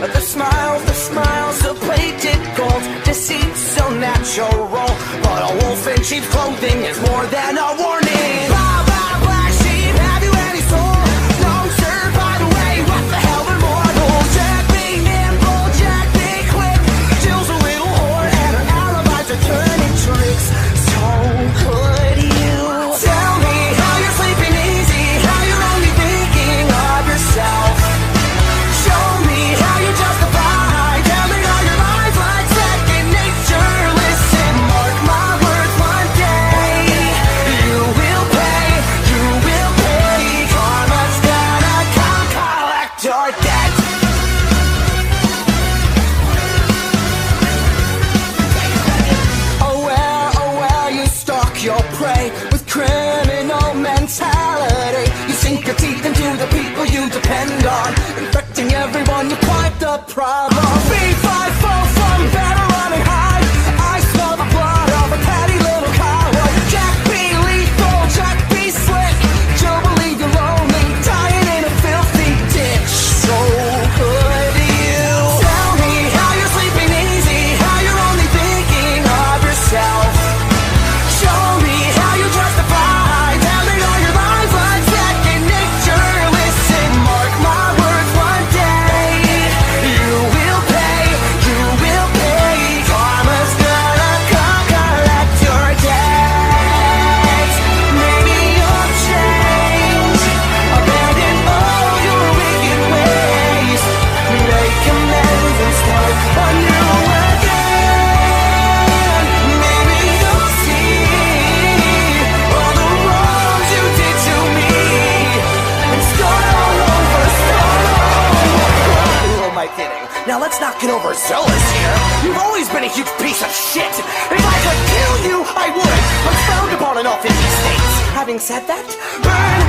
The smiles of plated gold, deceit so natural. But a wolf in cheap clothing is more than a warning. Blah, blah, black sheep, have you any soul? No, sir, by the way, what the hell are mortals? Jack be nimble, Jack be quick. Jill's a little whore and her alibis are turning tricks. So could you tell me how you're sleeping easy, how you're only thinking of yourself? Show me how you justify telling all your lies like second nature. Listen, mark my words, one day you will pay, you will pay. Karma's gonna come collect your debt. Oh well, you stalk your prey with criminal mentality. You sink your teeth into the people you depend on, infecting everyone, you're quite the problem. B5 fall from better running high. I smell the blood of a petty little cowboy. Jack be lethal, Jack be slick. You'll believe you're lonely, dying in a filthy ditch. So could you tell me how you're sleeping easy, how you're only thinking of yourself? Show me how you justify telling all your lies like second nature. Listen, mark my words, one day you will pay, you will pay. Karma's gonna come collect your debt. Maybe you'll change, abandon all your wicked ways, make amends and start anew again. Maybe you'll see all the wrongs you did to me and start all over, start all over. Who am I kidding? Now let's not get overzealous here. You've always been a huge piece of shit. If I could kill you, I would. I'm frowned upon enough in these states. Having said that, burn